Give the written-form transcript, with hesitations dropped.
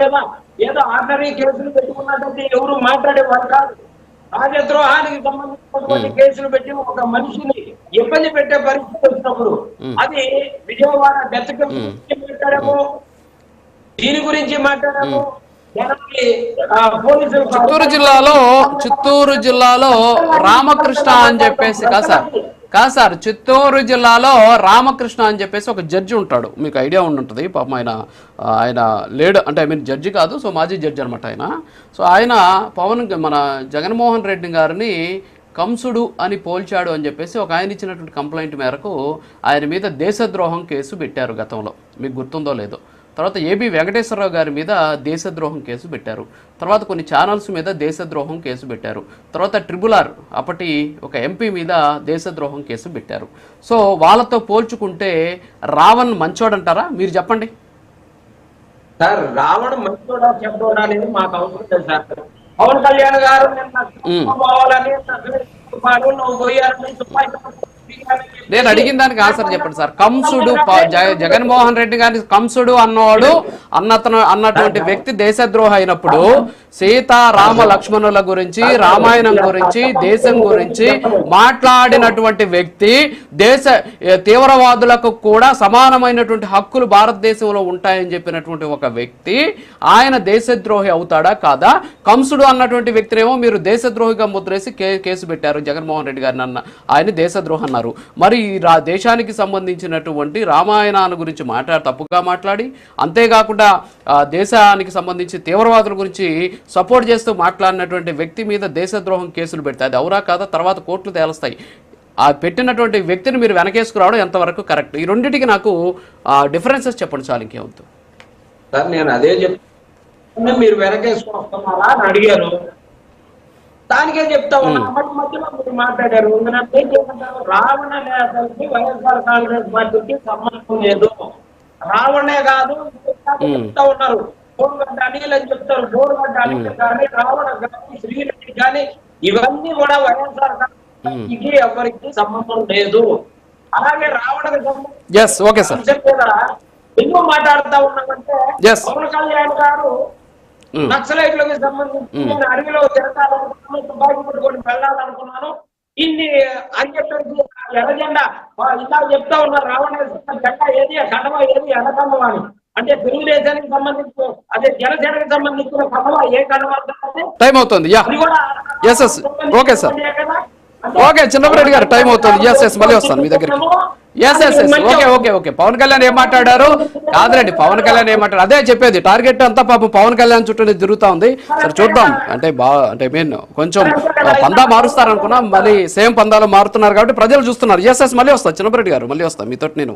కదా, ఏదో ఆర్డినరీ కేసులు పెట్టుకున్నట్టు ఎవరు మాట్లాడేవారు కాదు. రాజద్రోహానికి సంబంధించినటువంటి కేసులు పెట్టి ఒక మనిషిని ఇబ్బంది పెట్టే పరిస్థితి వచ్చినప్పుడు అది విజయవాడ డెత్ గురించి మాట్లాడాము, దీని గురించి మాట్లాడాము. చిత్తూరు జిల్లాలో రామకృష్ణ అని చెప్పేసి కాదు సార్ చిత్తూరు జిల్లాలో రామకృష్ణ అని చెప్పేసి ఒక జడ్జి ఉంటాడు, మీకు ఐడియా ఉండుంటుంది. పాపం ఆయన లేడు, అంటే ఐ మీన్ జడ్జి కాదు, సో మాజీ జడ్జి అనమాట ఆయన. సో ఆయన మన జగన్మోహన్ రెడ్డి గారిని కంసుడు అని పోల్చాడు అని చెప్పేసి ఒక ఆయన ఇచ్చినటువంటి కంప్లైంట్ మేరకు ఆయన మీద దేశద్రోహం కేసు పెట్టారు గతంలో, మీకు గుర్తుందో లేదో. తర్వాత ఏబి వెంకటేశ్వరరావు గారి మీద దేశద్రోహం కేసు పెట్టారు. తర్వాత కొన్ని ఛానల్స్ మీద దేశద్రోహం కేసు పెట్టారు. తర్వాత ట్రిబుల్ అప్పటి ఒక ఎంపీ మీద దేశద్రోహం కేసు పెట్టారు. సో వాళ్ళతో పోల్చుకుంటే రావణ్ మంచోడంటారా? మీరు చెప్పండి సార్. రావణ్ మంచోడా చెప్పడం అనేది మాకు అవసరం లేదు సార్. పవన్ కళ్యాణ్ గారు నేను అడిగిన దానికి ఆన్సర్ చెప్పండి సార్. కంసుడు, జగన్మోహన్ రెడ్డి గారిని కంసుడు అన్నటువంటి వ్యక్తి దేశద్రోహి అయినప్పుడు సీత రామ లక్ష్మణుల గురించి, రామాయణం గురించి, దేశం గురించి మాట్లాడినటువంటి వ్యక్తి, తీవ్రవాదులకు కూడా సమానమైనటువంటి హక్కులు భారతదేశంలో ఉంటాయని చెప్పినటువంటి ఒక వ్యక్తి ఆయన దేశద్రోహి అవుతాడా కాదా? కంసుడు అన్నటువంటి వ్యక్తినేమో మీరు దేశద్రోహిగా ముద్రేసి కేసు పెట్టారు జగన్మోహన్ రెడ్డి గారిని, ఆయన దేశద్రోహి అన్నారు. మరి దేశానికి సంబంధించినటువంటి రామాయణాన్ని గురించి తప్పుగా మాట్లాడి, అంతేకాకుండా దేశానికి సంబంధించి తీవ్రవాదుల గురించి సపోర్ట్ చేస్తూ మాట్లాడినటువంటి వ్యక్తి మీద దేశద్రోహం కేసులు పెడతాయి. అది అవురా కాదా తర్వాత కోర్టులు తేలుస్తాయి. ఆ పెట్టినటువంటి వ్యక్తిని మీరు వెనకేసుకురావడం ఎంతవరకు కరెక్ట్? ఈ రెండింటికి నాకు డిఫరెన్సెస్ చెప్పండి చాలు, ఇంకేమవుతుంది సార్. నేను అదే చెప్తున్నా, మీరు వెనకేసుకుని వస్తున్నారా అని అడిగారు, దానికే చెప్తా ఉన్నా. మధ్యలో మీరు మాట్లాడారు. రావణ నేతలకి వైఎస్ఆర్ కాంగ్రెస్ పార్టీకి సంబంధం లేదు. రావణే కాదు చెప్తా ఉన్నారు, బోరుగడ్డ అనిల్ అని చెప్తారు. బోరుగడ్డ అనిల్ కానీ, రావణ కానీ, శ్రీరెడ్డి కానీ, ఇవన్నీ కూడా వైఎస్ఆర్ కాంగ్రెస్ పార్టీకి ఎవరికి సంబంధం లేదు. అలాగే రావణకు సంబంధించి ఎందుకు మాట్లాడుతా ఉన్నామంటే, పవన్ కళ్యాణ్ గారు నక్సలైట్లకు సంబంధించి నేను అడవిలో తిరగాలనుకున్నాను, తుపాకి పట్టుకొని వెళ్ళాలనుకున్నాను, ఇన్ని అని చెప్పేసి ఎర్రజెండా ఇలా చెప్తా ఉన్నారు. రావణ జెండా ఏది, కడవ ఏది, ఎర్రకడవ అని. అంటే తెలుగుదేశానికి సంబంధించి, అదే జనసేనకి సంబంధించిన కడవ ఏ కడవ టైం అవుతుంది. ఓకే సార్, ఓకే చిన్నపరెడ్డి గారు టైం అవుతుంది. మళ్ళీ వస్తాను మీ దగ్గరికి. ఓకే పవన్ కళ్యాణ్ ఏం మాట్లాడారు కాదులేండి, పవన్ కళ్యాణ్ ఏం మాట్లాడారు అదే చెప్పేది. టార్గెట్ అంతా పాపం పవన్ కళ్యాణ్ చుట్టూ తిరుగుతా ఉంది. సరే చూద్దాం, అంటే మీన్ కొంచెం పందా మారుస్తారనుకున్నా, మళ్ళీ సేమ్ పందాలో మారుతున్నారు కాబట్టి ప్రజలు చూస్తున్నారు. మళ్ళీ వస్తా చిన్నపరెడ్డి గారు, మళ్ళీ వస్తా మీతో నేను.